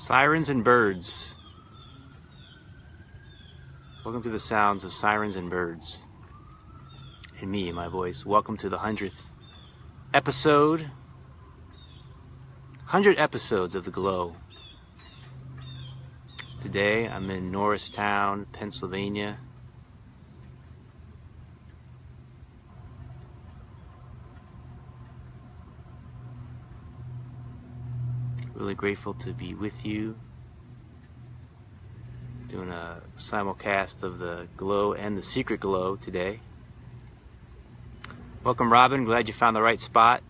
Sirens and birds. Welcome to the sounds of sirens and birds. And me, my voice. Welcome to the 100th episode. 100 episodes of The Glow. Today I'm in Norristown, Pennsylvania. Really grateful to be with you. Doing a simulcast of The Glow and The Secret Glow today. Welcome, Robin. Glad you found the right spot.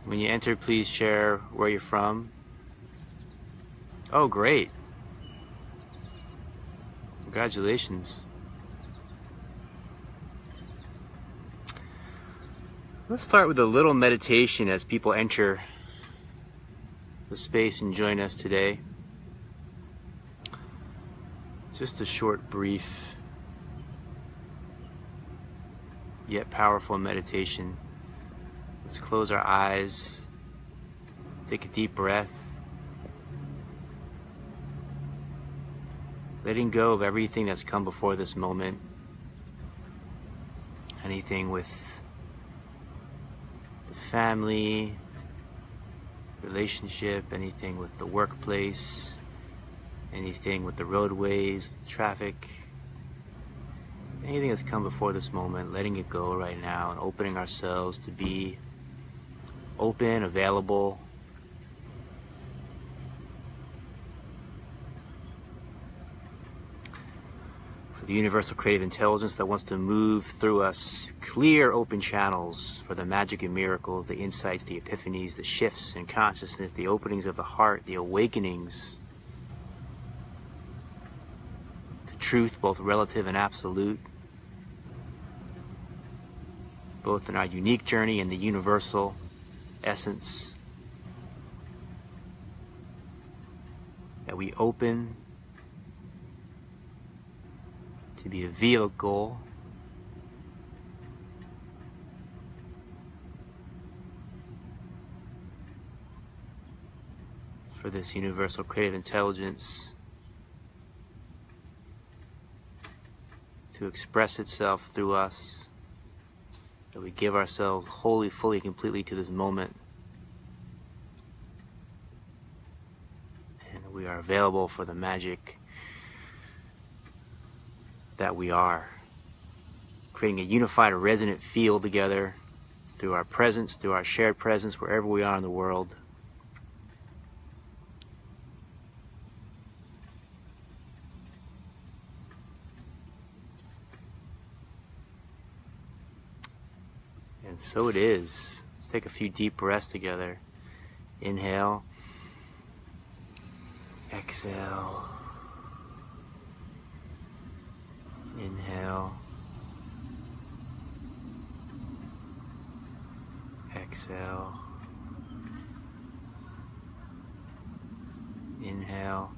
When you enter, please share where you're from. Oh, great. Congratulations. Let's start with a little meditation as people enter the space and join us today. Just a short, brief, yet powerful meditation. Let's close our eyes, take a deep breath, letting go of everything that's come before this moment, anything with the family, relationship, anything with the workplace, anything with the roadways, traffic, anything that's come before this moment, letting it go right now and opening ourselves to be open, available, for the universal creative intelligence that wants to move through us, clear open channels for the magic and miracles, the insights, the epiphanies, the shifts in consciousness, the openings of the heart, the awakenings to truth, both relative and absolute, both in our unique journey and the universal essence, that we open to be a vehicle for this universal creative intelligence to express itself through us. That we give ourselves wholly, fully, completely to this moment. And we are available for the magic that we are. Creating a unified, resonant field together through our presence, through our shared presence, wherever we are in the world. And so it is. Let's take a few deep breaths together. Inhale. Exhale. Inhale. Exhale. Inhale.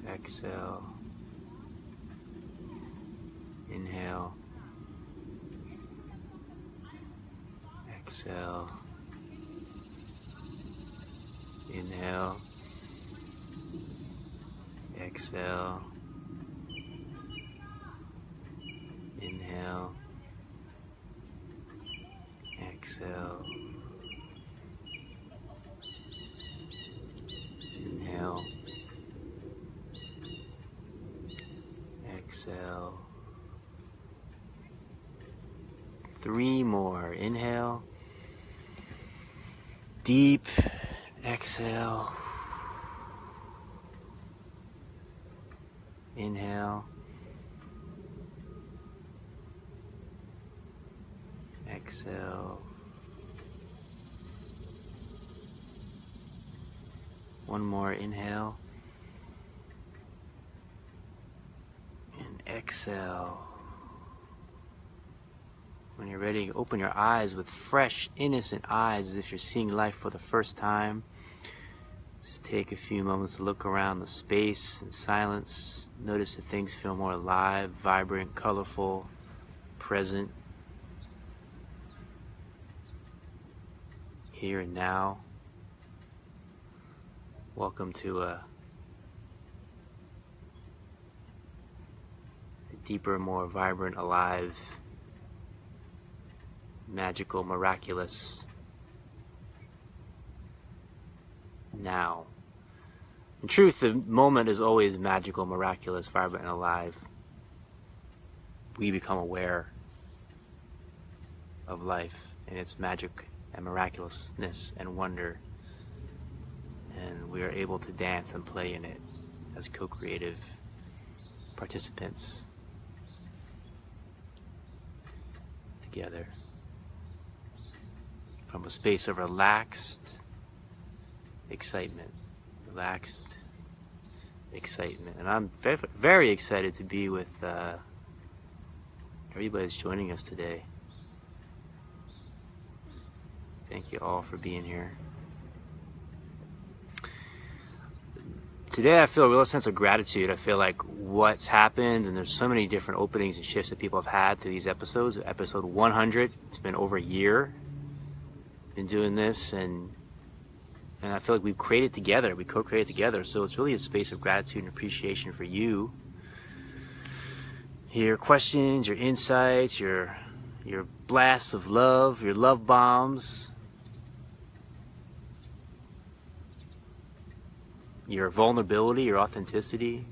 Exhale. Inhale, exhale, inhale, exhale, inhale, exhale, inhale, exhale. 3 more. Inhale. Deep. Exhale. Inhale. Exhale. 1 more. Inhale. And exhale. When you're ready, open your eyes with fresh, innocent eyes as if you're seeing life for the first time. Just take a few moments to look around the space in silence. Notice that things feel more alive, vibrant, colorful, present, here and now. Welcome to a deeper, more vibrant, alive, magical, miraculous now. In truth, the moment is always magical, miraculous, vibrant, and alive. We become aware of life and its magic and miraculousness and wonder, and we are able to dance and play in it as co-creative participants together from a space of relaxed excitement. And I'm very excited to be with everybody that's joining us today. Thank you all for being here. Today I feel a real sense of gratitude. I feel like what's happened, and there's so many different openings and shifts that people have had through these episodes. Episode 100, it's been over a year. Been doing this, and I feel like we've created together, we co-created together, so it's really a space of gratitude and appreciation for you. Your questions, your insights, your blasts of love, your love bombs, your vulnerability, your authenticity.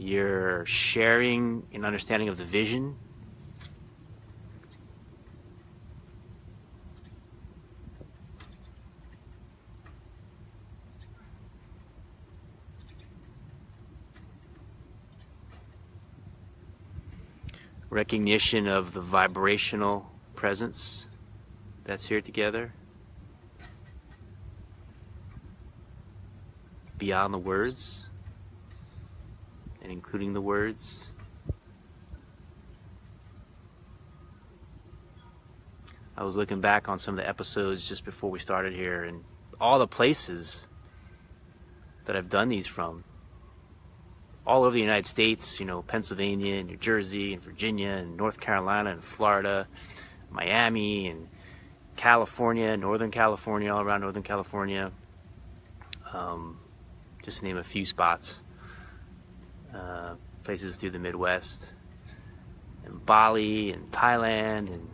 Your sharing and understanding of the vision. Recognition of the vibrational presence that's here together, beyond the words and including the words. I was looking back on some of the episodes just before we started here, and all the places that I've done these from, all over the United States, Pennsylvania and New Jersey and Virginia and North Carolina and Florida, Miami and California, Northern California, all around Northern California, just to name a few spots, places through the Midwest, and Bali and Thailand and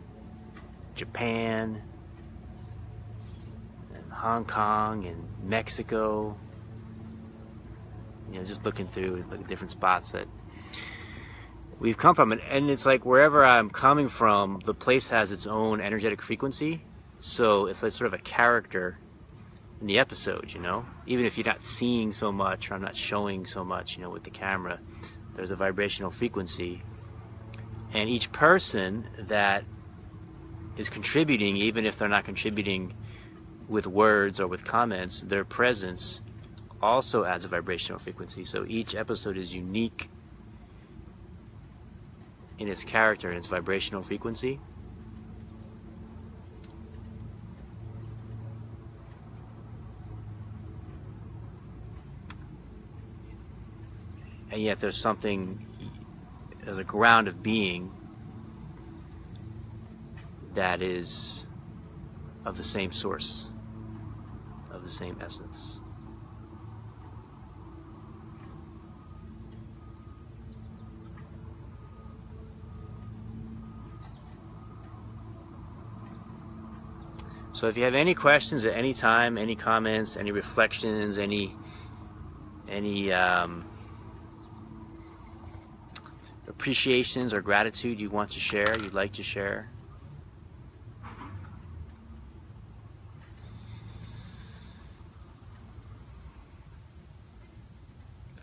Japan and Hong Kong and Mexico. Just looking through different spots that we've come from, and it's like wherever I'm coming from, the place has its own energetic frequency, so it's like sort of a character in the episode, even if you're not seeing so much or I'm not showing so much, with the camera, there's a vibrational frequency, and each person that is contributing, even if they're not contributing with words or with comments, their presence also adds a vibrational frequency. So each episode is unique in its character and its vibrational frequency. And yet there's a ground of being that is of the same source, of the same essence. So if you have any questions at any time, any comments, any reflections, any appreciations or gratitude you want to share, you'd like to share,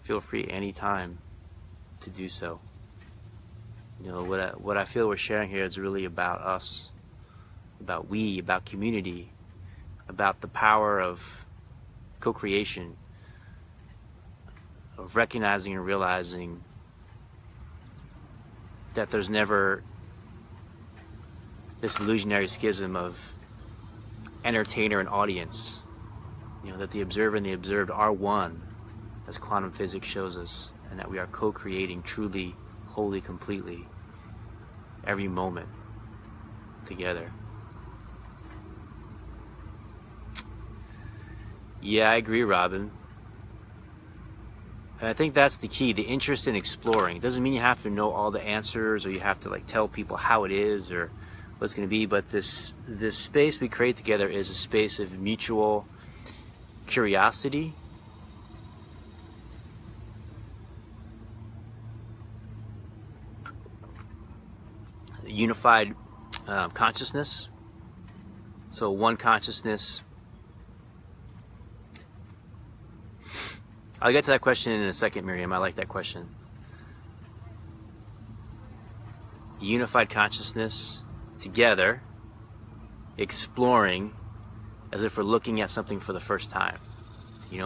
feel free anytime to do so. What I feel we're sharing here is really about us, about we, about community, about the power of co-creation, of recognizing and realizing that there's never this illusionary schism of entertainer and audience. That the observer and the observed are one, as quantum physics shows us, and that we are co-creating truly, wholly, completely, every moment together. Yeah, I agree, Robin. And I think that's the key, the interest in exploring. It doesn't mean you have to know all the answers, or you have to tell people how it is or what it's going to be, but this space we create together is a space of mutual curiosity, unified consciousness. So one consciousness. I'll get to that question in a second, Miriam. I like that question. Unified consciousness together, exploring as if we're looking at something for the first time.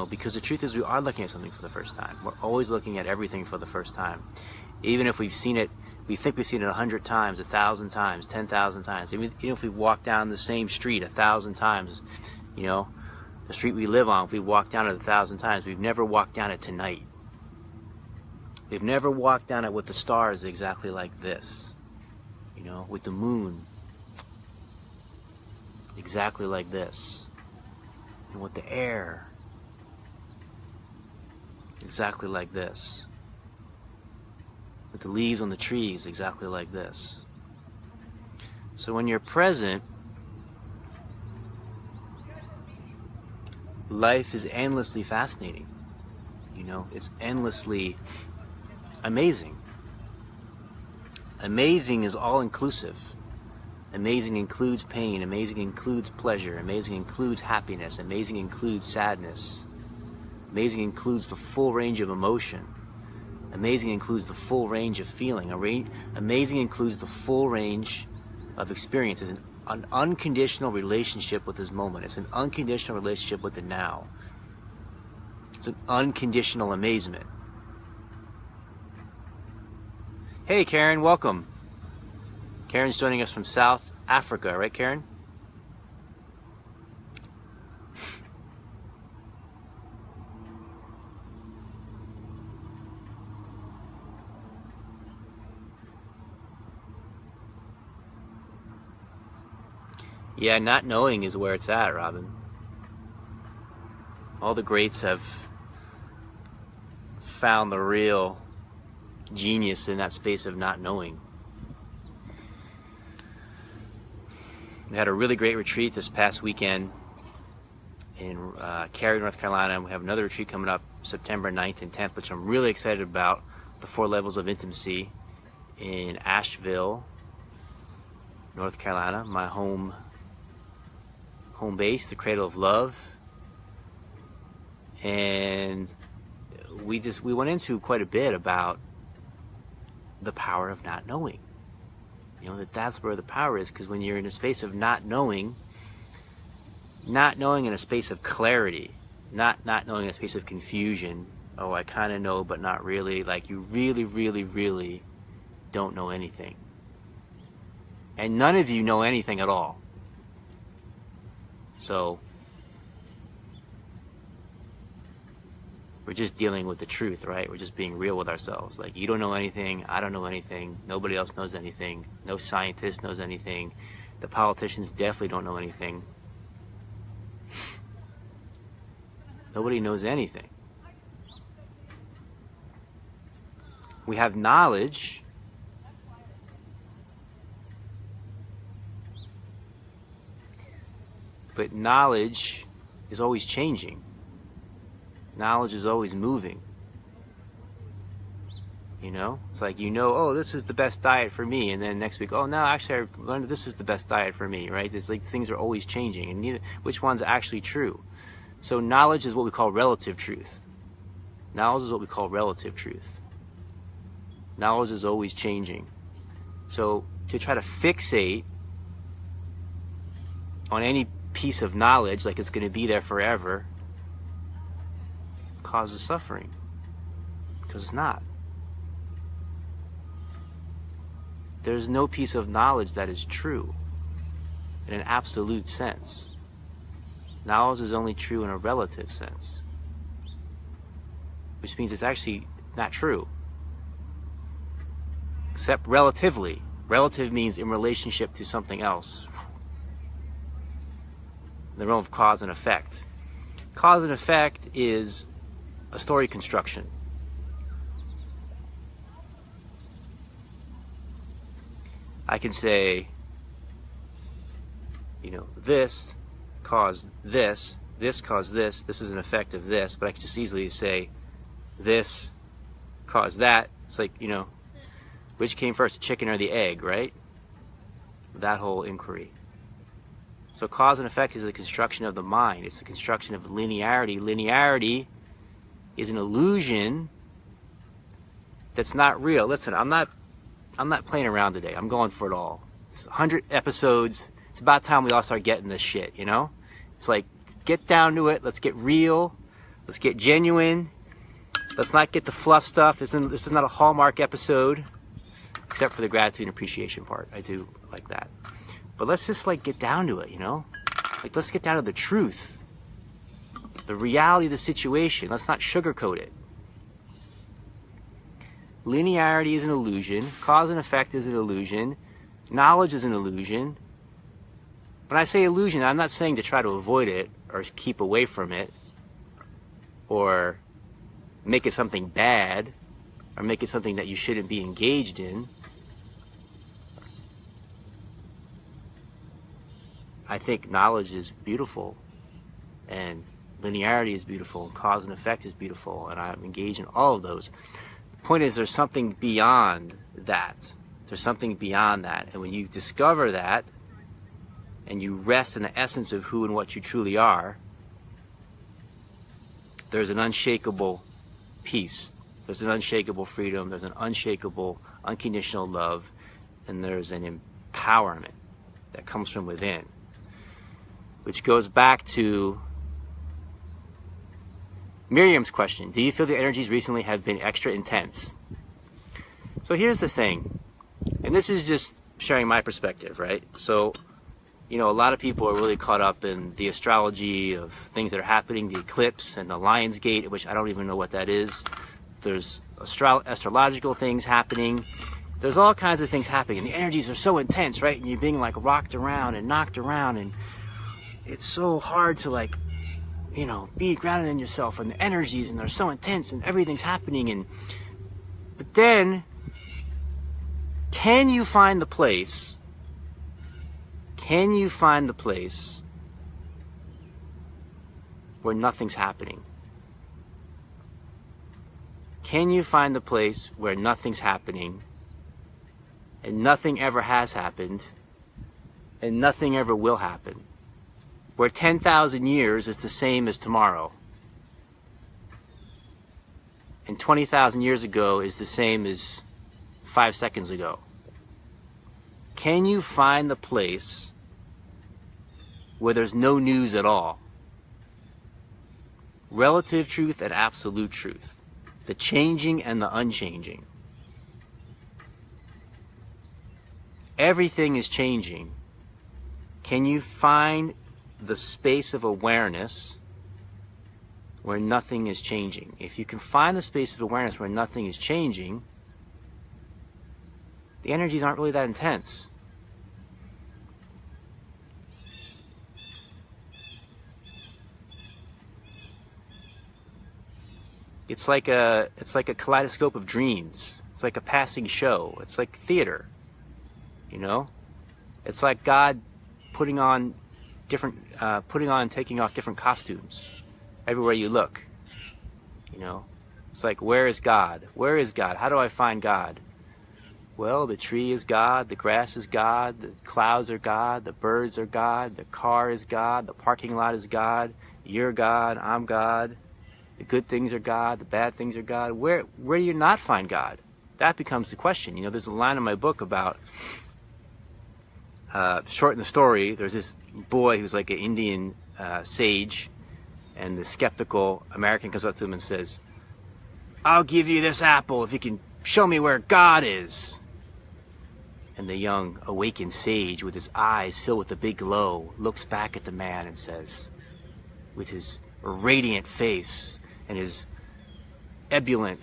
Because the truth is we are looking at something for the first time. We're always looking at everything for the first time. Even if we've seen it, we think we've seen it 100 times, 1,000 times, 10,000 times. Even if we walk down the same street 1,000 times, the street we live on, if we walk down it 1,000 times, we've never walked down it tonight. We've never walked down it with the stars exactly like this. With the moon exactly like this. And with the air exactly like this. With the leaves on the trees exactly like this. So when you're present, life is endlessly fascinating. It's endlessly amazing. Amazing is all inclusive. Amazing includes pain. Amazing includes pleasure. Amazing includes happiness. Amazing includes sadness. Amazing includes the full range of emotion. Amazing includes the full range of feeling. Amazing includes the full range of experience. It's an unconditional relationship with this moment. It's an unconditional relationship with the now. It's an unconditional amazement. Hey Karen, welcome. Karen's joining us from South Africa, right Karen? Yeah, not knowing is where it's at, Robin. All the greats have found the real genius in that space of not knowing. We had a really great retreat this past weekend in Cary, North Carolina, and we have another retreat coming up September 9th and 10th, which I'm really excited about, the 4 levels of intimacy in Asheville, North Carolina, my home base, the cradle of love. And we went into quite a bit about the power of not knowing. That's where the power is, because when you're in a space of not knowing in a space of clarity, not knowing in a space of confusion, oh, I kind of know, but not really, you really, really, really don't know anything. And none of you know anything at all. So we're just dealing with the truth, right? We're just being real with ourselves. You don't know anything, I don't know anything, nobody else knows anything, no scientist knows anything, the politicians definitely don't know anything. Nobody knows anything. We have knowledge, but knowledge is always changing. Knowledge is always moving. It's oh, this is the best diet for me, and then next week, oh no, actually I learned this is the best diet for me, right? It's things are always changing, and which one's actually true? So knowledge is what we call relative truth. Knowledge is what we call relative truth. Knowledge is always changing. So to try to fixate on any piece of knowledge like it's going to be there forever causes suffering. Because it's not. There's no piece of knowledge that is true in an absolute sense. Knowledge is only true in a relative sense, which means it's actually not true, except relatively. Relative means in relationship to something else, in the realm of cause and effect. Cause and effect is a story construction. I can say, this caused this caused this is an effect of this, but I can just easily say, this caused that. It's like, which came first, the chicken or the egg, right? That whole inquiry. So cause and effect is the construction of the mind. It's the construction of linearity. Linearity is an illusion that's not real. Listen, I'm not playing around today. I'm going for it all. It's 100 episodes. It's about time we all start getting this shit, It's like, get down to it. Let's get real. Let's get genuine. Let's not get the fluff stuff. This is not a Hallmark episode, except for the gratitude and appreciation part. I do like that. But let's just get down to it, let's get down to the truth, the reality of the situation. Let's not sugarcoat it. Linearity is an illusion. Cause and effect is an illusion. Knowledge is an illusion. When I say illusion, I'm not saying to try to avoid it or keep away from it or make it something bad or make it something that you shouldn't be engaged in. I think knowledge is beautiful, and linearity is beautiful, and cause and effect is beautiful, and I'm engaged in all of those. The point is, there's something beyond that. There's something beyond that, and when you discover that, and you rest in the essence of who and what you truly are, there's an unshakable peace, there's an unshakable freedom, there's an unshakable, unconditional love, and there's an empowerment that comes from within. Which goes back to Miriam's question. Do you feel the energies recently have been extra intense? So here's the thing, and this is just sharing my perspective, right? So, a lot of people are really caught up in the astrology of things that are happening, the eclipse and the Lion's Gate, which I don't even know what that is. There's astrological things happening. There's all kinds of things happening, and the energies are so intense, right? And you're being rocked around and knocked around, and it's so hard to be grounded in yourself, and the energies, and they're so intense, and everything's happening. But then, can you find the place where nothing's happening? Can you find the place where nothing's happening, and nothing ever has happened, and nothing ever will happen? Where 10,000 years is the same as tomorrow, and 20,000 years ago is the same as 5 seconds ago. Can you find the place where there's no news at all? Relative truth and absolute truth. The changing and the unchanging. Everything is changing. Can you find the space of awareness where nothing is changing? If you can find the space of awareness where nothing is changing, the energies aren't really that intense. It's like a kaleidoscope of dreams. It's like a passing show. It's like theater. It's like God putting on and taking off different costumes everywhere you look. It's like, where is God? Where is God? How do I find God? Well, the tree is God, the grass is God, the clouds are God, the birds are God, the car is God, the parking lot is God, you're God, I'm God, the good things are God, the bad things are God. Where do you not find God? That becomes the question. There's a line in my book about, shorten the story, there's this boy who's like an Indian sage, and the skeptical American comes up to him and says, I'll give you this apple if you can show me where God is. And the young awakened sage, with his eyes filled with a big glow, looks back at the man and says, with his radiant face and his ebullient,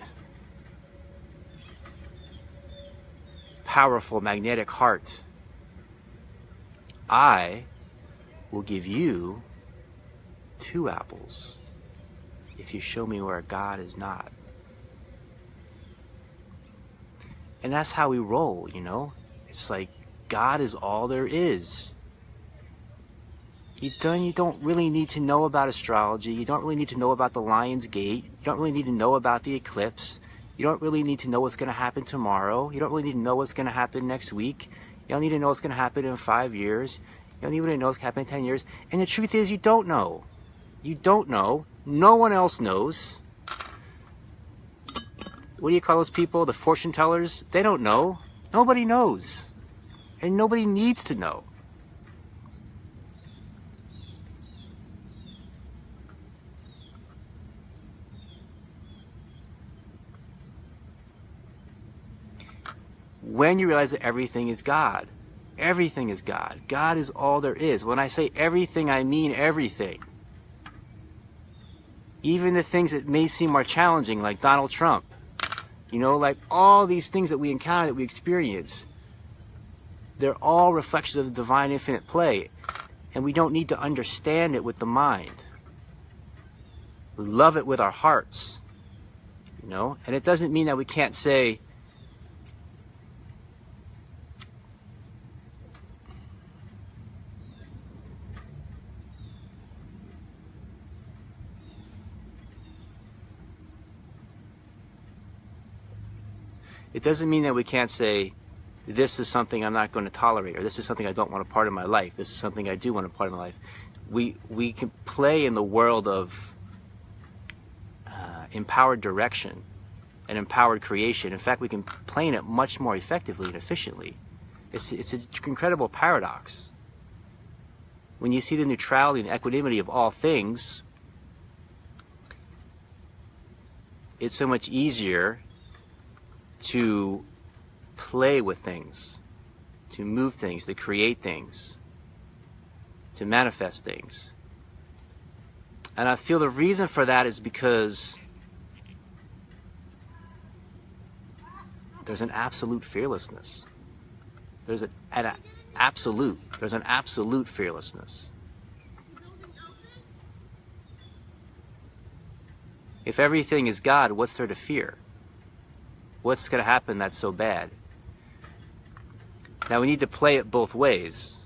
powerful, magnetic heart, I will give you 2 apples if you show me where God is not. And that's how we roll, you know? It's like God is all there is. You don't really need to know about astrology. You don't really need to know about the Lion's Gate. You don't really need to know about the eclipse. You don't really need to know what's going to happen tomorrow. You don't really need to know what's going to happen next week. You don't need to know what's going to happen in 5 years. You don't even know what's going to happen in 10 years. And the truth is, you don't know. You don't know. No one else knows. What do you call those people? The fortune tellers? They don't know. Nobody knows. And nobody needs to know. When you realize that everything is God. Everything is God. God is all there is. When I say everything, I mean everything. Even the things that may seem more challenging, like Donald Trump. You know, like all these things that we encounter, that we experience, they're all reflections of the divine infinite play. And we don't need to understand it with the mind. We love it with our hearts. You know, and it doesn't mean that we can't say, it doesn't mean that we can't say, this is something I'm not going to tolerate, or this is something I don't want a part of my life. This is something I do want a part of my life. We can play in the world of empowered direction and empowered creation. In fact, we can play in it much more effectively and efficiently. It's an incredible paradox. When you see the neutrality and equanimity of all things, it's so much easier to play with things, to move things, to create things, to manifest things. And I feel the reason for that is because there's an absolute fearlessness. There's an absolute fearlessness. If everything is God, what's there to fear? What's going to happen that's so bad? Now we need to play it both ways.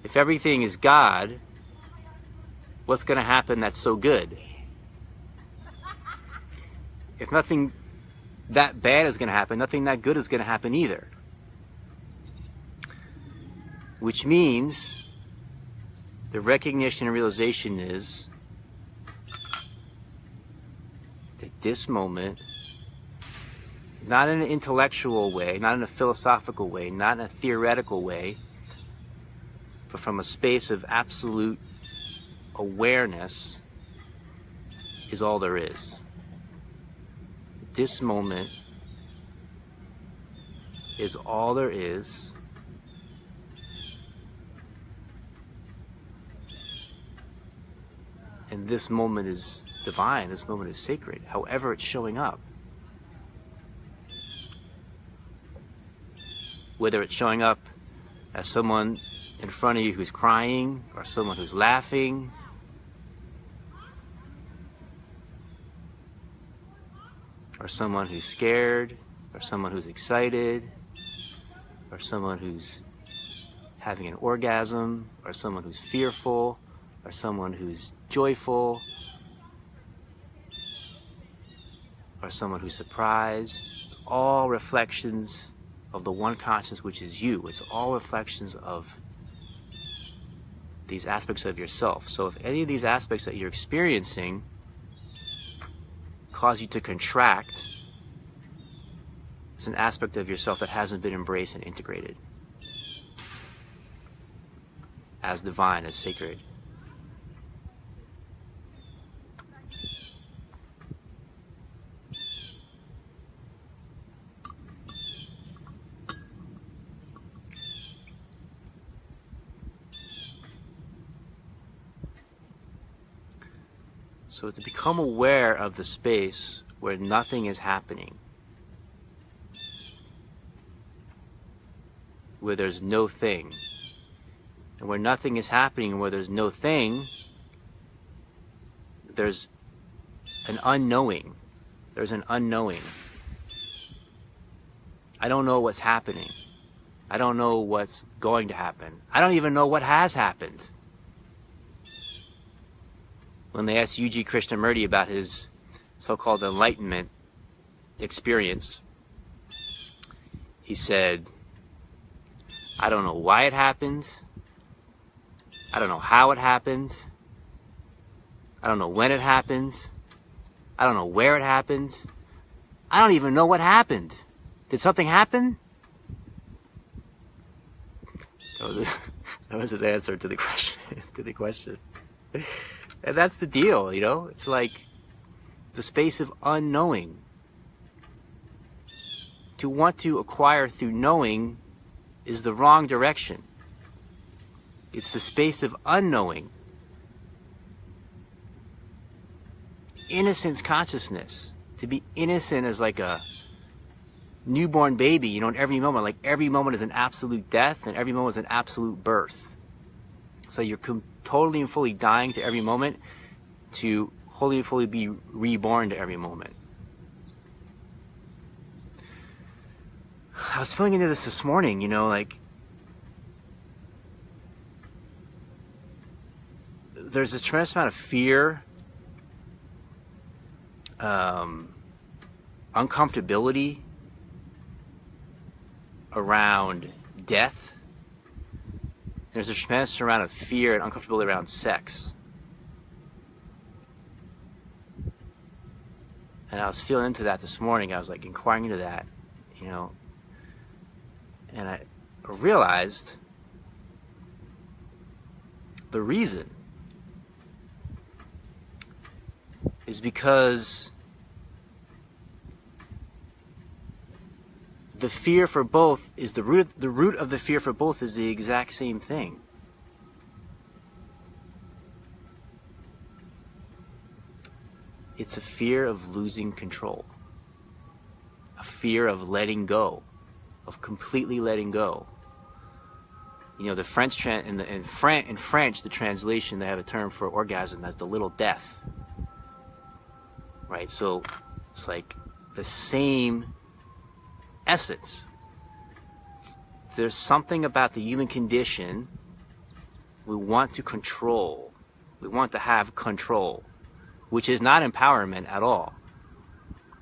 If everything is God, what's going to happen that's so good? If nothing that bad is going to happen, nothing that good is going to happen either. Which means the recognition and realization is that this moment, not in an intellectual way, not in a philosophical way, not in a theoretical way, but from a space of absolute awareness, is all there is. This moment is all there is. And this moment is divine, this moment is sacred, however it's showing up. Whether it's showing up as someone in front of you who's crying, or someone who's laughing, or someone who's scared, or someone who's excited, or someone who's having an orgasm, or someone who's fearful, or someone who's joyful, or someone who's surprised. All reflections of the one consciousness, which is you. It's all reflections of these aspects of yourself. So if any of these aspects that you're experiencing cause you to contract, it's an aspect of yourself that hasn't been embraced and integrated as divine, as sacred. So to become aware of the space where nothing is happening, where there's no thing, and where nothing is happening and where there's no thing, there's an unknowing. There's an unknowing. I don't know what's happening. I don't know what's going to happen. I don't even know what has happened. When they asked U.G. Krishnamurti about his so-called enlightenment experience, he said, I don't know why it happened. I don't know how it happened. I don't know when it happened. I don't know where it happened. I don't even know what happened. Did something happen? That was his answer to the question. And that's the deal, you know? It's like the space of unknowing. To want to acquire through knowing is the wrong direction. It's the space of unknowing. Innocence consciousness. To be innocent is like a newborn baby, you know, in every moment. Like every moment is an absolute death and every moment is an absolute birth. So you're totally and fully dying to every moment to wholly and fully be reborn to every moment. I was feeling into this morning, you know, like there's this tremendous amount of fear, uncomfortability around death. There's a tremendous amount of fear and uncomfortability around sex. And I was feeling into that this morning. I was like inquiring into that, you know. And I realized the reason is because the fear for both is the root of the fear for both is the exact same thing. It's a fear of losing control. A fear of letting go, of completely letting go. You know, the French in French, the translation, they have a term for orgasm as the little death. Right? So it's like the same essence. There's something about the human condition we want to control. We want to have control, which is not empowerment at all.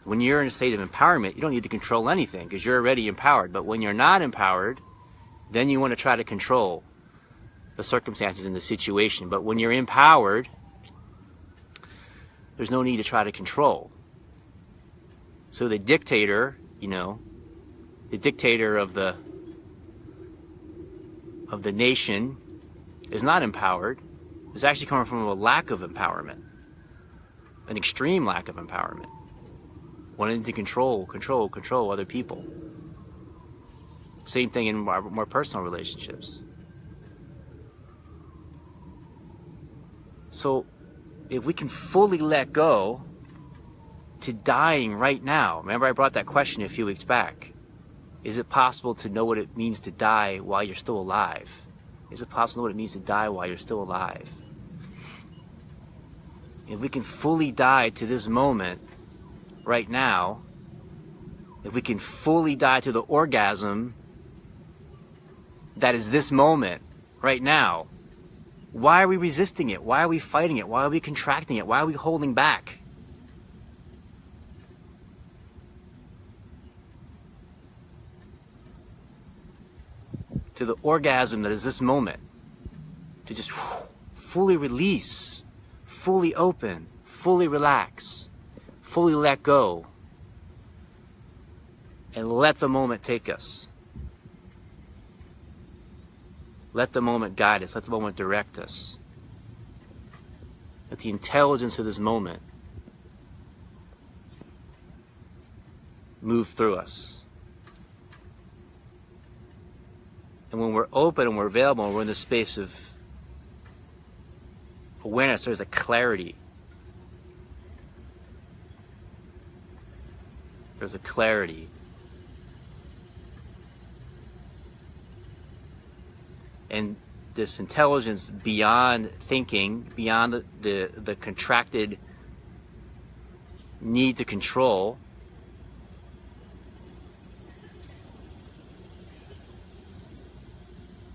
When you're in a state of empowerment, you don't need to control anything because you're already empowered. But when you're not empowered, then you want to try to control the circumstances and the situation. But when you're empowered, there's no need to try to control. So the dictator, you know, the dictator of the nation is not empowered. It's actually coming from a lack of empowerment, an extreme lack of empowerment, wanting to control other people. Same thing in more personal relationships. So if we can fully let go to dying right now, remember I brought that question a few weeks back. Is it possible to know what it means to die while you're still alive? Is it possible to know what it means to die while you're still alive? If we can fully die to this moment right now, if we can fully die to the orgasm that is this moment right now, why are we resisting it? Why are we fighting it? Why are we contracting it? Why are we holding back? To the orgasm that is this moment, to just fully release, fully open, fully relax, fully let go, and let the moment take us. Let the moment guide us. Let the moment direct us. Let the intelligence of this moment move through us. And when we're open and we're available and we're in the space of awareness, there's a clarity. There's a clarity. And this intelligence beyond thinking, beyond the contracted need to control,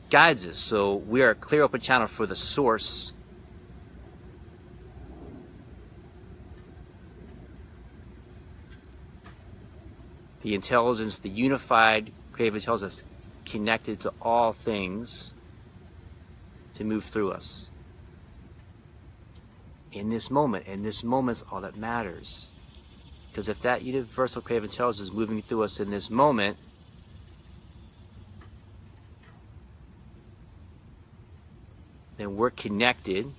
guides us. So we are a clear open channel for the source. The intelligence, the unified creative intelligence connected to all things to move through us. In this moment, and this moment's all that matters. Because if that universal creative intelligence is moving through us in this moment, then we're connected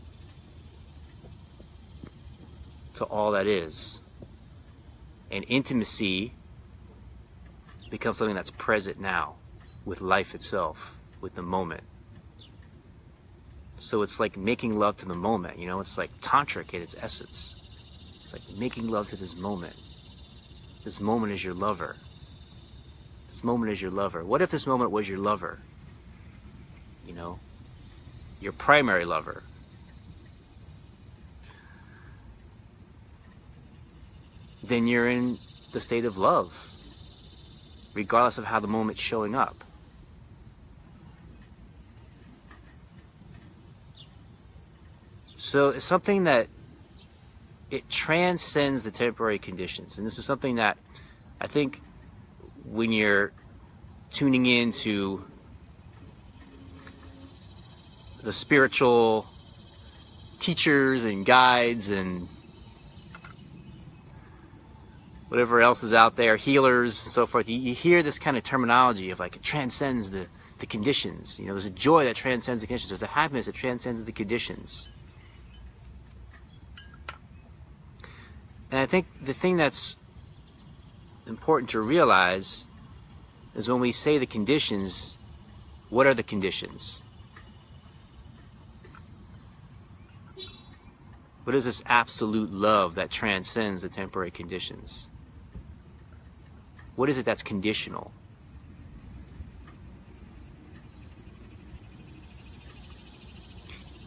to all that is. And intimacy becomes something that's present now with life itself, with the moment. So it's like making love to the moment, you know, it's like tantric in its essence. It's like making love to this moment. This moment is your lover. This moment is your lover. What if this moment was your lover? You know, your primary lover. Then you're in the state of love, regardless of how the moment's showing up. So it's something that it transcends the temporary conditions. And this is something that I think when you're tuning into the spiritual teachers and guides and whatever else is out there, healers and so forth, you hear this kind of terminology of like it transcends the conditions. You know, there's a joy that transcends the conditions. There's a happiness that transcends the conditions. And I think the thing that's important to realize is when we say the conditions, what are the conditions? What is this absolute love that transcends the temporary conditions? What is it that's conditional?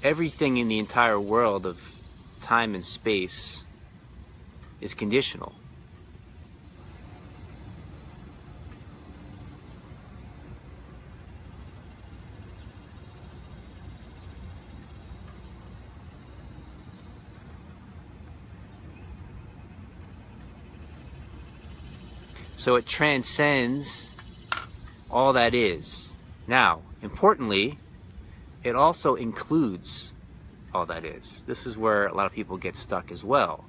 Everything in the entire world of time and space is conditional. So it transcends all that is. Now, importantly, it also includes all that is. This is where a lot of people get stuck as well.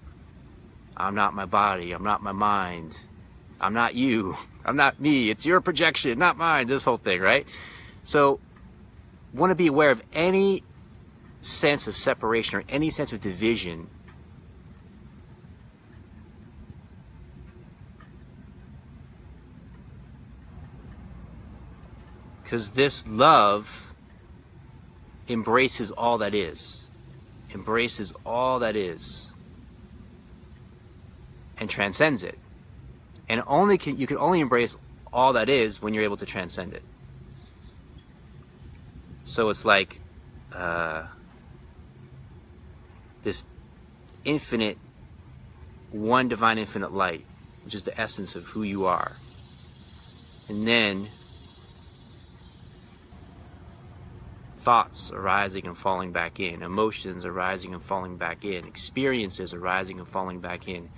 I'm not my body, I'm not my mind, I'm not you, I'm not me, it's your projection, not mine, this whole thing, right? So, want to be aware of any sense of separation or any sense of division. Because this love embraces all that is, embraces all that is, and transcends it. And you can only embrace all that is when you're able to transcend it. So it's like this infinite, one divine infinite light, which is the essence of who you are. And then thoughts arising and falling back in, emotions arising and falling back in, experiences arising and falling back in,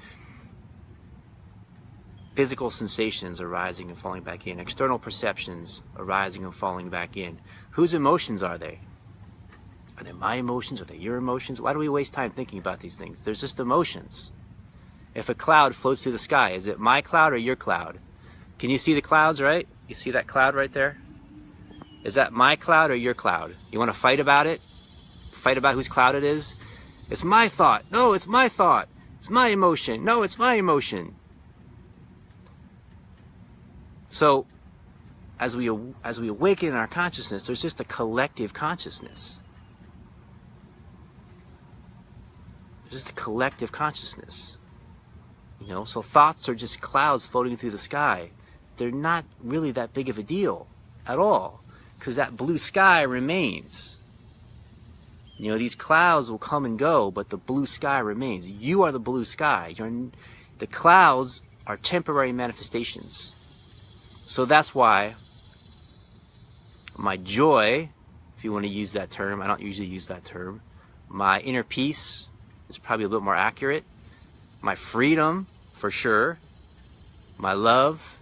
physical sensations arising and falling back in, external perceptions arising and falling back in. Whose emotions are they? Are they my emotions? Are they your emotions? Why do we waste time thinking about these things? There's just emotions. If a cloud floats through the sky, is it my cloud or your cloud? Can you see the clouds, right? You see that cloud right there? Is that my cloud or your cloud? You want to fight about it? Fight about whose cloud it is? It's my thought. No, it's my thought. It's my emotion. No, it's my emotion. So, as we awaken in our consciousness, there's just a collective consciousness. There's just a collective consciousness. You know, so thoughts are just clouds floating through the sky. They're not really that big of a deal at all, because that blue sky remains. You know, these clouds will come and go, but the blue sky remains. You are the blue sky. The clouds are temporary manifestations. So that's why my joy, if you want to use that term, I don't usually use that term, my inner peace is probably a bit more accurate, my freedom, for sure, my love,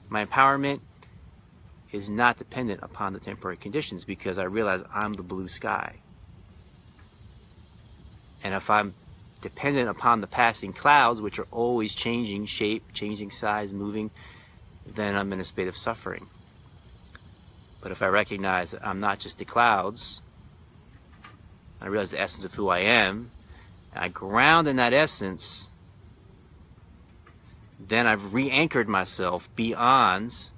my empowerment is not dependent upon the temporary conditions, because I realize I'm the blue sky. And if I'm dependent upon the passing clouds, which are always changing shape, changing size, moving, then I'm in a state of suffering. But if I recognize that I'm not just the clouds, I realize the essence of who I am, and I ground in that essence, then I've re-anchored myself beyond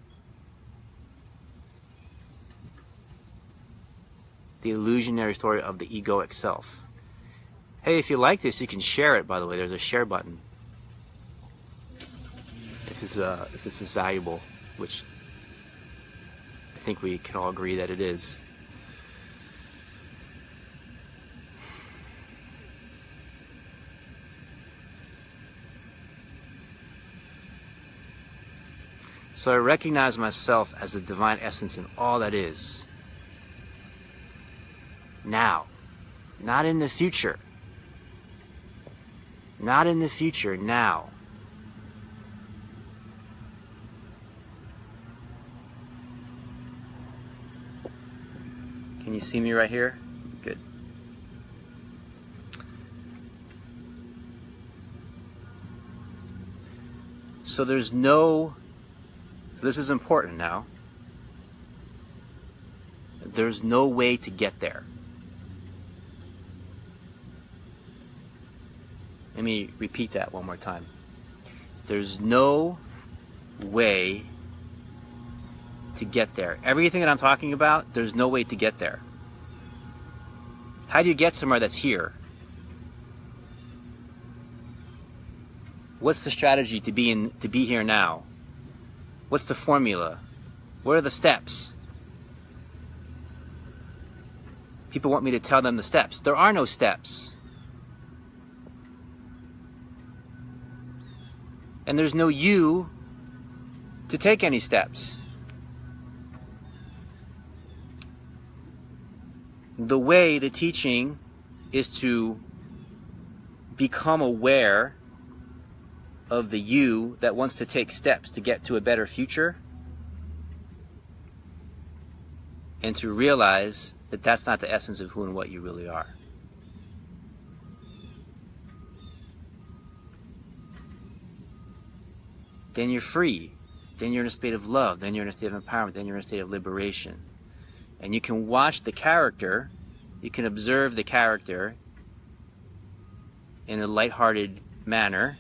the illusionary story of the egoic self. Hey, if you like this, you can share it, by the way. There's a share button. If this is valuable, which I think we can all agree that it is. So I recognize myself as the divine essence in all that is. Now, not in the future. Not in the future, now. Can you see me right here? Good. So this is important now. There's no way to get there. Let me repeat that one more time. There's no way to get there. Everything that I'm talking about, there's no way to get there. How do you get somewhere that's here? What's the strategy to be here now? What's the formula? What are the steps? People want me to tell them the steps. There are no steps. And there's no you to take any steps. The way, the teaching, is to become aware of the you that wants to take steps to get to a better future, and to realize that that's not the essence of who and what you really are. Then you're free. Then you're in a state of love. Then you're in a state of empowerment. Then you're in a state of liberation. And you can watch the character, you can observe the character in a lighthearted manner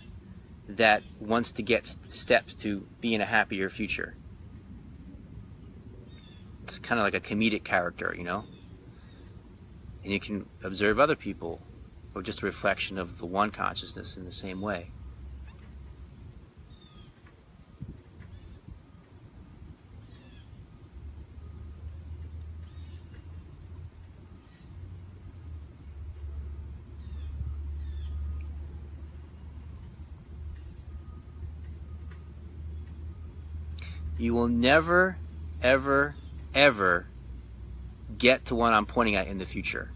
that wants to get steps to be in a happier future. It's kind of like a comedic character, you know? And you can observe other people, or just a reflection of the one consciousness in the same way. You will never, ever, ever get to what I'm pointing at in the future.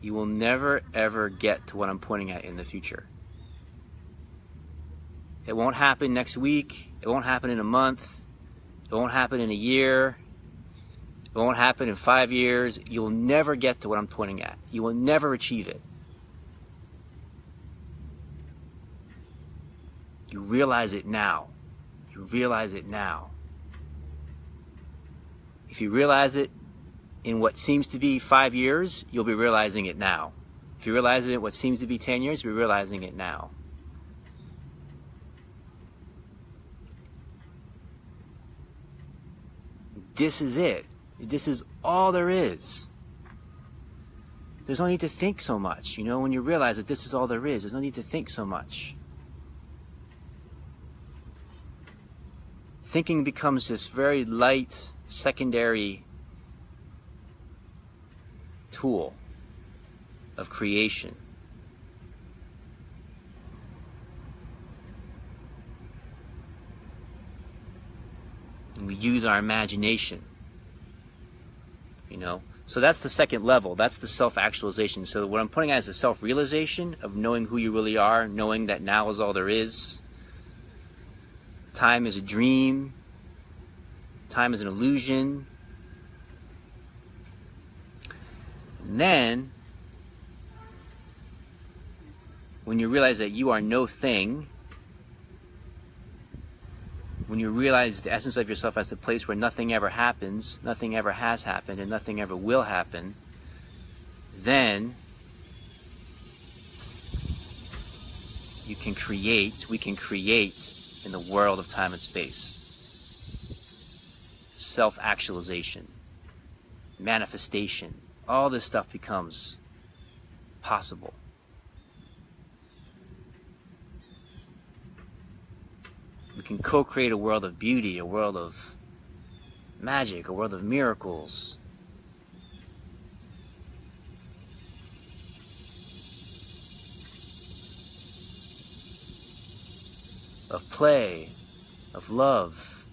You will never, ever get to what I'm pointing at in the future. It won't happen next week. It won't happen in a month. It won't happen in a year. It won't happen in 5 years. You will never get to what I'm pointing at. You will never achieve it. You realize it now. You realize it now. If you realize it in what seems to be 5 years, you'll be realizing it now. If you realize it in what seems to be 10 years, you'll be realizing it now. This is it. This is all there is. there's no need to think so much. You know, when you realize that this is all there is, there's no need to think so much. Thinking becomes this very light, secondary tool of creation. And we use our imagination, you know. So that's the second level. That's the self-actualization. So what I'm putting at is the self-realization of knowing who you really are, knowing that now is all there is. Time is a dream. Time is an illusion. And then, when you realize that you are no thing, when you realize the essence of yourself as the place where nothing ever happens, nothing ever has happened, and nothing ever will happen, then you can create, we can create in the world of time and space. Self-actualization, manifestation, all this stuff becomes possible. We can co-create a world of beauty, a world of magic, a world of miracles. Of play, of love.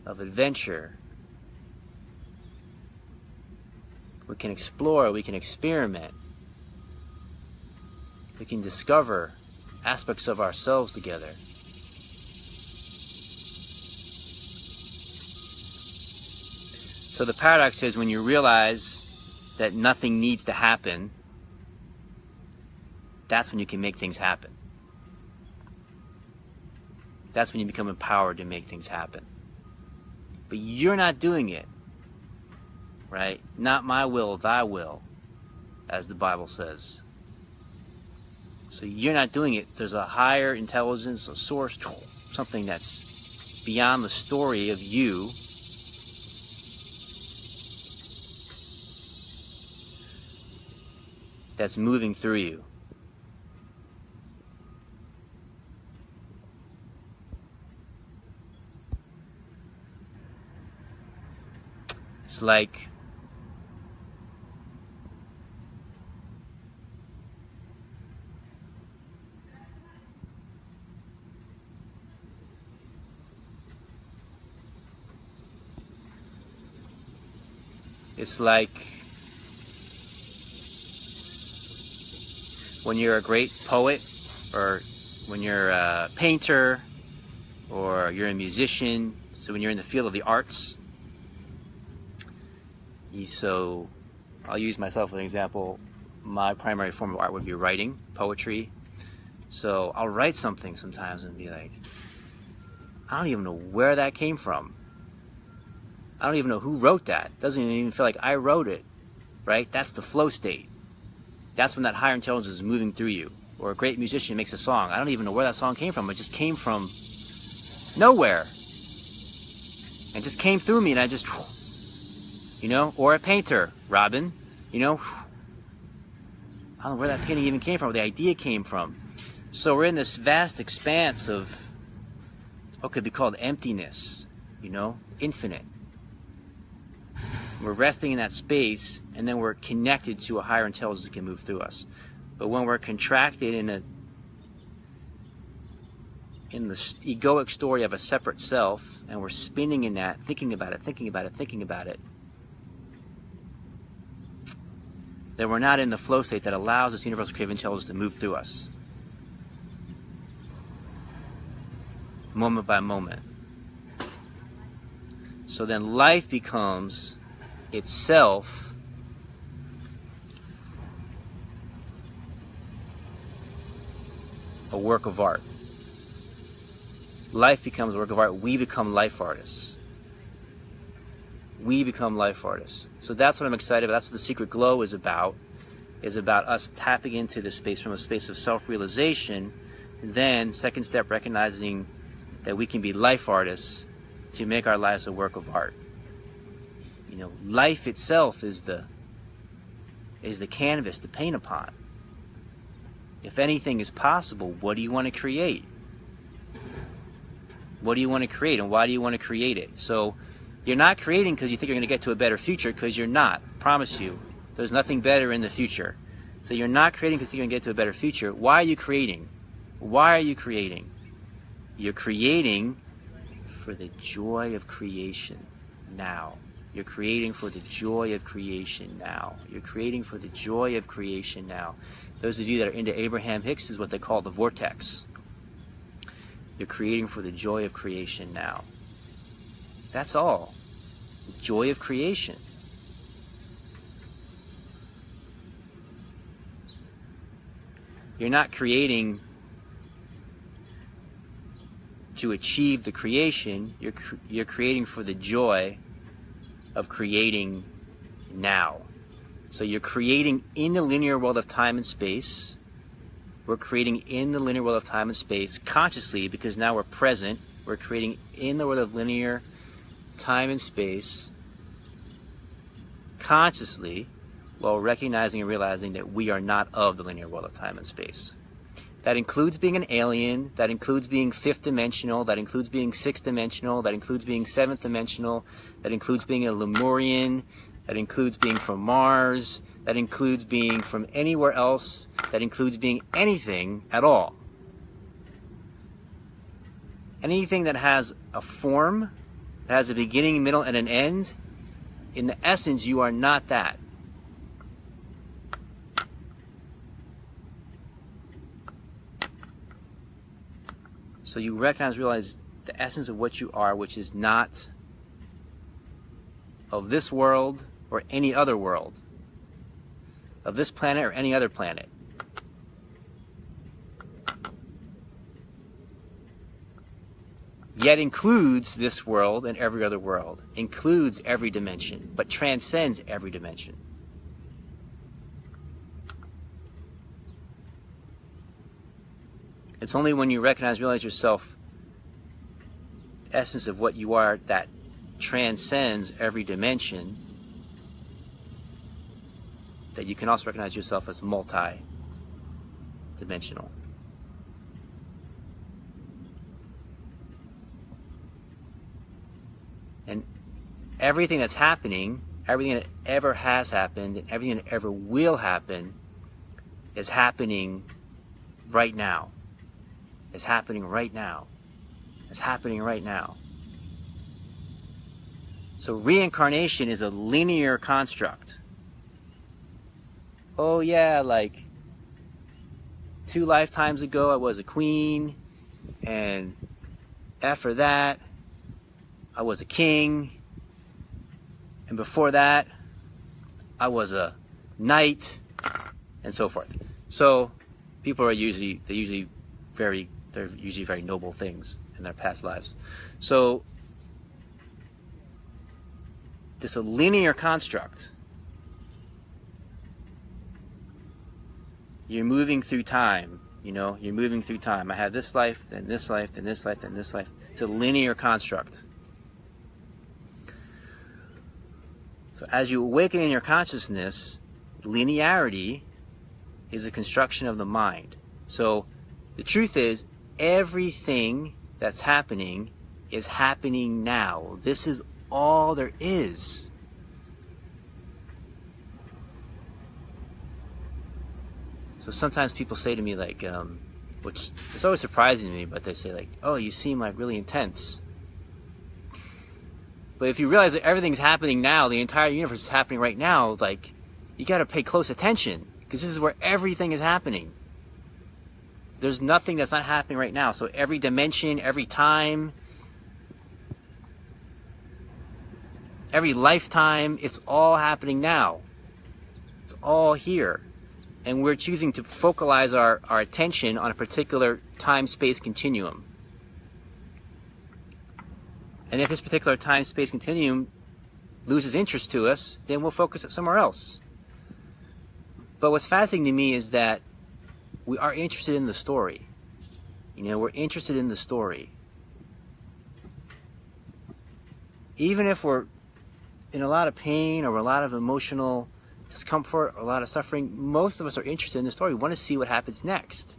Of adventure. We can explore, we can experiment. We can discover aspects of ourselves together. So the paradox is when you realize that nothing needs to happen, that's when you can make things happen. That's when you become empowered to make things happen. But you're not doing it, right? Not my will, thy will, as the Bible says. So you're not doing it. There's a higher intelligence, a source, something that's beyond the story of you. That's moving through you. It's like when you're a great poet, or when you're a painter, or you're a musician, so when you're in the field of the arts, so I'll use myself as an example. My primary form of art would be writing, poetry. So I'll write something sometimes and be like, I don't even know where that came from. I don't even know who wrote that. Doesn't even feel like I wrote it, right? That's the flow state. That's when that higher intelligence is moving through you. Or a great musician makes a song. I don't even know where that song came from. It just came from nowhere. It just came through me and I just, you know? Or a painter, Robin, you know? I don't know where that painting even came from, where the idea came from. So we're in this vast expanse of what could be called emptiness, you know? Infinite. We're resting in that space, and then we're connected to a higher intelligence that can move through us. But when we're contracted in the egoic story of a separate self, and we're spinning in that, thinking about it, then we're not in the flow state that allows this universal creative intelligence to move through us. Moment by moment. So then life becomes itself a work of art. Life becomes a work of art. We become life artists. We become life artists. So that's what I'm excited about. That's what the Secret Glow is about us tapping into this space from a space of self-realization. Then, second step, recognizing that we can be life artists to make our lives a work of art. You know, life itself is the canvas to paint upon. If anything is possible, what do you want to create? What do you want to create, and why do you want to create it? So you're not creating because you think you're going to get to a better future, because you're not. Promise you. There's nothing better in the future. So you're not creating because you're going to get to a better future. Why are you creating? Why are you creating? You're creating for the joy of creation now. You're creating for the joy of creation now. You're creating for the joy of creation now. Those of you that are into Abraham Hicks is what they call the vortex. You're creating for the joy of creation now. That's all. The joy of creation. You're not creating to achieve the creation. You're creating for the joy of creating now. So you're creating in the linear world of time and space. We're creating in the linear world of time and space consciously, because now we're present. We're creating in the world of linear time and space consciously, while recognizing and realizing that we are not of the linear world of time and space. That includes being an alien. That includes being fifth dimensional. That includes being sixth dimensional. That includes being seventh dimensional. That includes being a Lemurian. That includes being from Mars. That includes being from anywhere else. That includes being anything at all. Anything that has a form, that has a beginning, middle, and an end, in the essence, you are not that. So you recognize, realize the essence of what you are, which is not of this world or any other world, of this planet or any other planet. Yet includes this world and every other world, includes every dimension, but transcends every dimension. It's only when you recognize, realize yourself, essence of what you are, that transcends every dimension, that you can also recognize yourself as multi-dimensional. And everything that's happening, everything that ever has happened, and everything that ever will happen, is happening right now. Is happening right now. Is happening right now. So reincarnation is a linear construct. Oh yeah, like 2 lifetimes ago I was a queen, and after that I was a king, and before that I was a knight, and so forth. So people are usually very noble things in their past lives. So this is a linear construct. You're moving through time, you know, you're moving through time. I had this life, then this life, then this life, then this life. It's a linear construct. So as you awaken in your consciousness, linearity is a construction of the mind. So the truth is, everything that's happening is happening now. This is all there is. So sometimes people say to me, like, which is always surprising to me, but they say, like, oh, you seem like really intense. But if you realize that everything's happening now, the entire universe is happening right now, like, you got to pay close attention, because this is where everything is happening. There's nothing that's not happening right now. So every dimension, every time, every lifetime, it's all happening now. It's all here. And we're choosing to focalize our attention on a particular time-space continuum. And if this particular time-space continuum loses interest to us, then we'll focus it somewhere else. But what's fascinating to me is that we are interested in the story. You know, we're interested in the story. even if we're in a lot of pain or a lot of emotional discomfort or a lot of suffering, most of us are interested in the story. We want to see what happens next.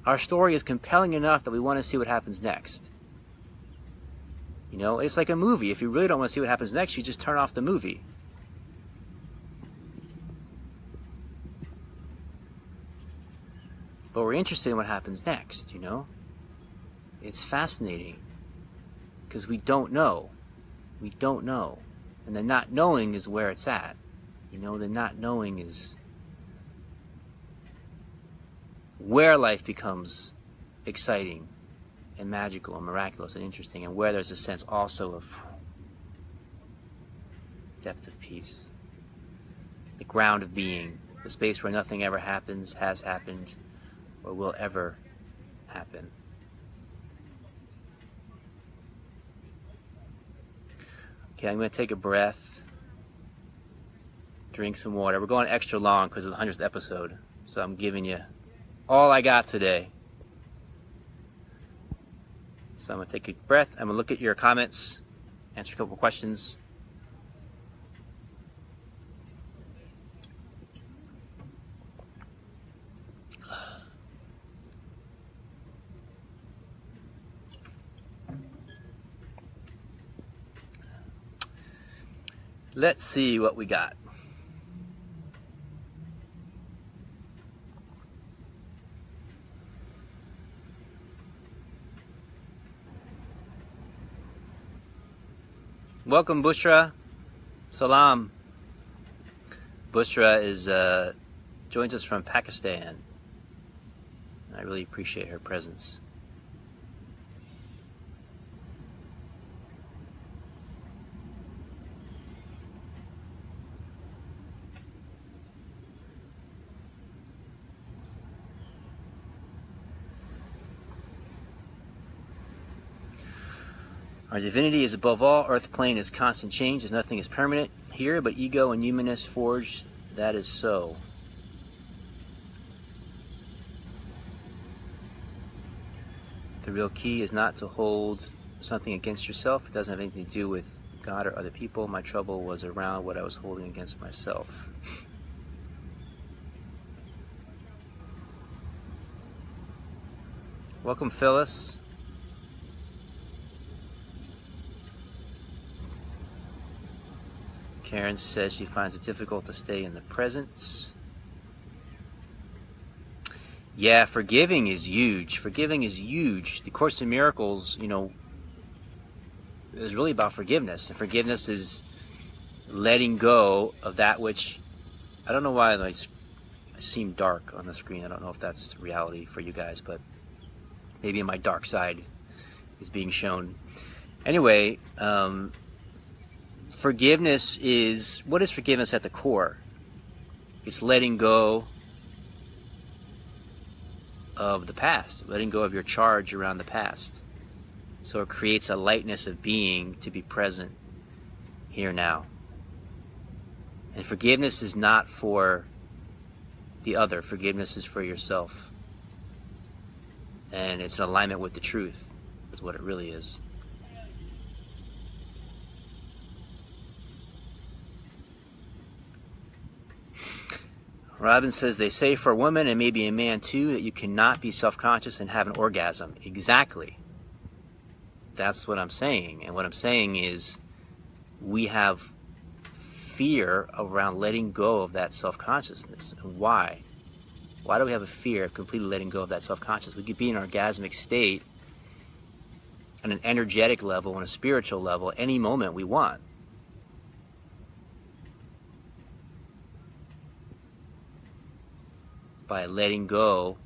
Our story is compelling enough that we want to see what happens next. You know, it's like a movie. If you really don't want to see what happens next, you just turn off the movie. But we're interested in what happens next, you know? It's fascinating because we don't know. We don't know. And the not knowing is where it's at. You know, the not knowing is where life becomes exciting and magical and miraculous and interesting, and where there's a sense also of depth of peace. The ground of being, the space where nothing ever happens, has happened, or will ever happen. Okay, I'm going to take a breath, drink some water. We're going extra long because of the 100th episode, so I'm giving you all I got today. So I'm going to take a breath. I'm going to look at your comments, answer a couple questions. Let's see what we got. Welcome, Bushra. Salam. Bushra is joins us from Pakistan. I really appreciate her presence. Our divinity is above all. Earth plane is constant change, as nothing is permanent here, but ego and humanness forged. That is so. The real key is not to hold something against yourself. It doesn't have anything to do with God or other people. My trouble was around what I was holding against myself. Welcome, Phyllis. Karen says she finds it difficult to stay in the presence. Yeah, forgiving is huge. Forgiving is huge. The Course in Miracles, you know, is really about forgiveness. And forgiveness is letting go of that which, I don't know why I seem dark on the screen. I don't know if that's reality for you guys, but maybe my dark side is being shown. Anyway, forgiveness is, what is forgiveness at the core? It's letting go of the past, letting go of your charge around the past. So it creates a lightness of being to be present here now. And forgiveness is not for the other, forgiveness is for yourself. And it's in alignment with the truth, is what it really is. Robin says, they say for a woman and maybe a man too that you cannot be self-conscious and have an orgasm. Exactly. That's what I'm saying. And what I'm saying is we have fear around letting go of that self-consciousness. And why? Why do we have a fear of completely letting go of that self-consciousness? We could be in an orgasmic state on an energetic level, on a spiritual level, any moment we want. By letting go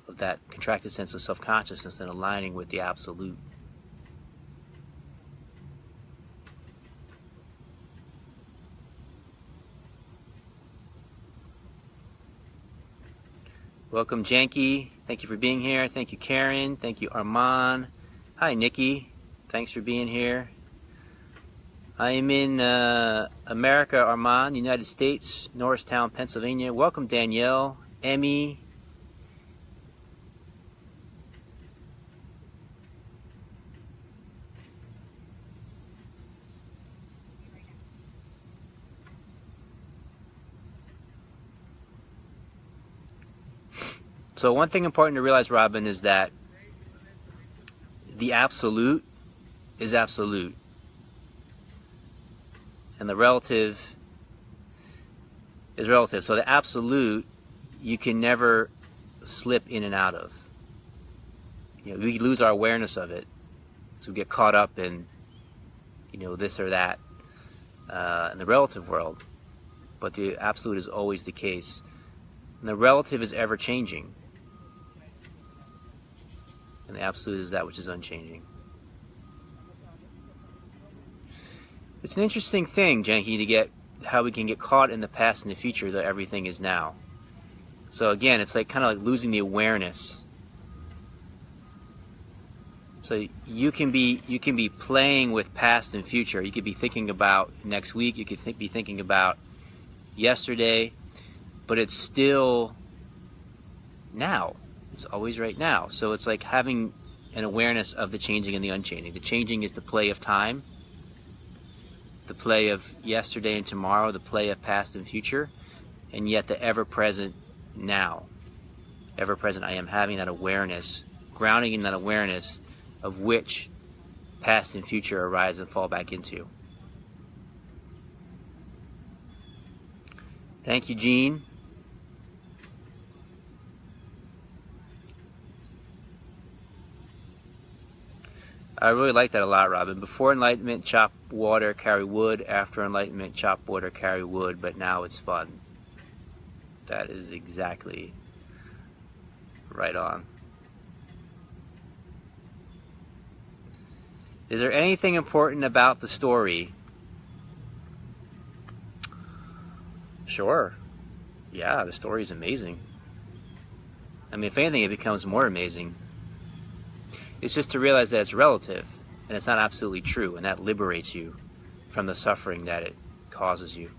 of that contracted sense of self-consciousness and aligning with the absolute. Welcome, Janky. Thank you for being here. Thank you, Karen. Thank you, Arman. Hi, Nikki. Thanks for being here. I am in America, Arman, United States, Norristown, Pennsylvania. Welcome, Danielle. Emmy. So one thing important to realize, Robin, is that the absolute is absolute, and the relative is relative. So the absolute you can never slip in and out of. We lose our awareness of it, so we get caught up in this or that in the relative world. But the absolute is always the case, and the relative is ever changing, and the absolute is that which is unchanging. It's an interesting thing, Janky, to get how we can get caught in the past and the future, though everything is now. So again, it's like kind of like losing the awareness. So you can be playing with past and future. You could be thinking about next week. You could be thinking about yesterday, but it's still now. It's always right now. So it's like having an awareness of the changing and the unchanging. The changing is the play of time, the play of yesterday and tomorrow, the play of past and future, and yet the ever-present now. Ever-present, I am having that awareness, grounding in that awareness of which past and future arise and fall back into. Thank you, Jean. I really like that a lot, Robin. Before enlightenment, chop water, carry wood. After enlightenment, chop water, carry wood. But now it's fun. That is exactly right on. Is there anything important about the story? Sure. Yeah, the story is amazing. I mean, if anything, it becomes more amazing. It's just to realize that it's relative, and it's not absolutely true, and that liberates you from the suffering that it causes you.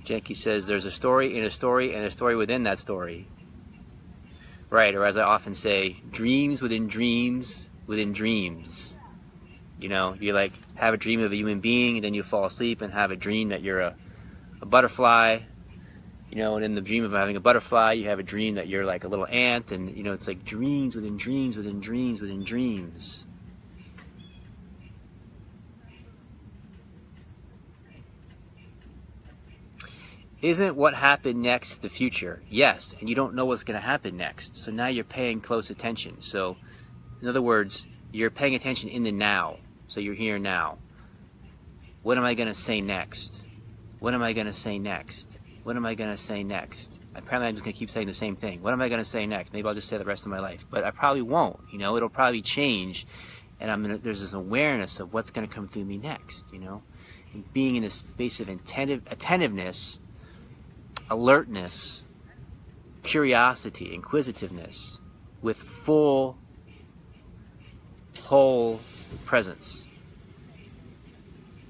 Janky says, there's a story in a story and a story within that story. Right, or as I often say, dreams within dreams within dreams. You like have a dream of a human being, and then you fall asleep and have a dream that you're a butterfly. And in the dream of having a butterfly, you have a dream that you're like a little ant, and it's like dreams within dreams within dreams within dreams. Isn't what happened next the future? Yes, and you don't know what's going to happen next. So now you're paying close attention. So, in other words, you're paying attention in the now. So you're here now. What am I going to say next? What am I going to say next? What am I going to say next? Apparently I'm just going to keep saying the same thing. What am I going to say next? Maybe I'll just say the rest of my life. But I probably won't. It'll probably change. And there's this awareness of what's going to come through me next, And being in this space of attentiveness, alertness, curiosity, inquisitiveness, with full, whole presence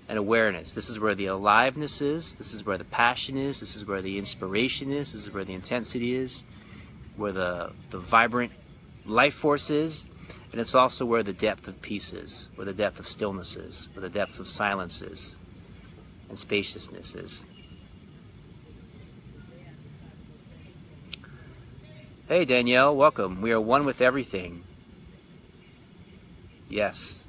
and awareness. This is where the aliveness is. This is where the passion is. This is where the inspiration is. This is where the intensity is, where the vibrant life force is. And it's also where the depth of peace is, where the depth of stillness is, where the depth of silence is, and spaciousness is. Hey Danielle, welcome. We are one with everything. Yes.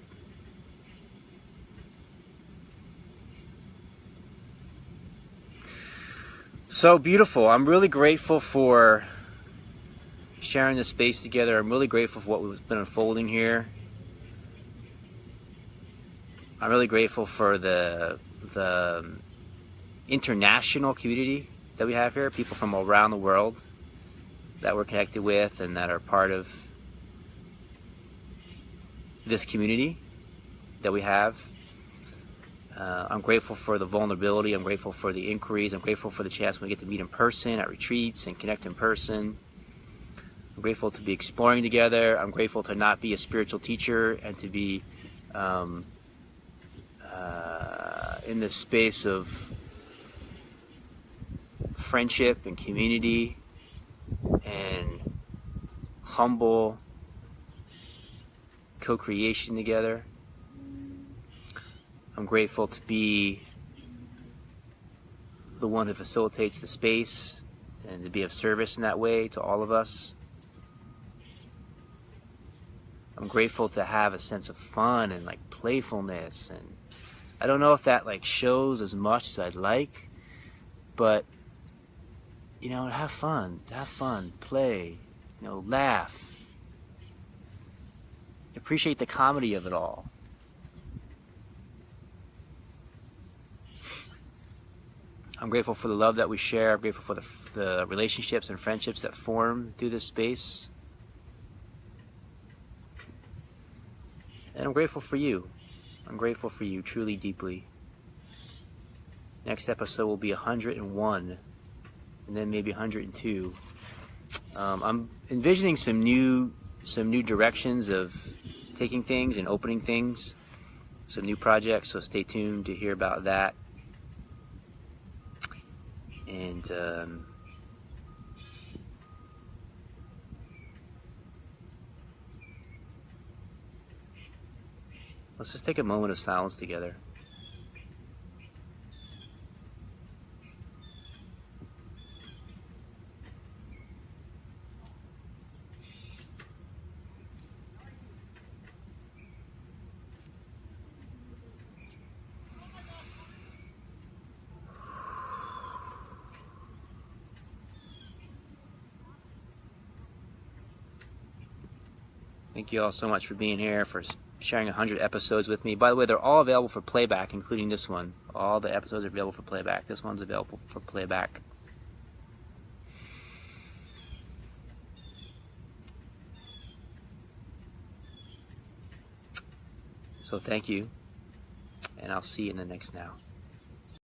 So beautiful. I'm really grateful for sharing this space together. I'm really grateful for what has been unfolding here. I'm really grateful for the international community that we have here, people from around the world that we're connected with and that are part of this community that we have. I'm grateful for the vulnerability. I'm grateful for the inquiries. I'm grateful for the chance when we get to meet in person at retreats and connect in person. I'm grateful to be exploring together. I'm grateful to not be a spiritual teacher and to be in this space of friendship and community and humble co-creation together. I'm grateful to be the one who facilitates the space and to be of service in that way to all of us. I'm grateful to have a sense of fun and like playfulness, and I don't know if that like shows as much as I'd like, but you know, have fun, play, you know, laugh. Appreciate the comedy of it all. I'm grateful for the love that we share. I'm grateful for the relationships and friendships that form through this space. And I'm grateful for you. I'm grateful for you truly, deeply. Next episode will be 101, and then maybe 102. I'm envisioning some new directions of taking things and opening things, some new projects, so stay tuned to hear about that. And let's just take a moment of silence together. Thank you all so much for being here, for sharing 100 episodes with me. By the way, they're all available for playback, including this one. All the episodes are available for playback. This one's available for playback. So thank you, and I'll see you in the next now.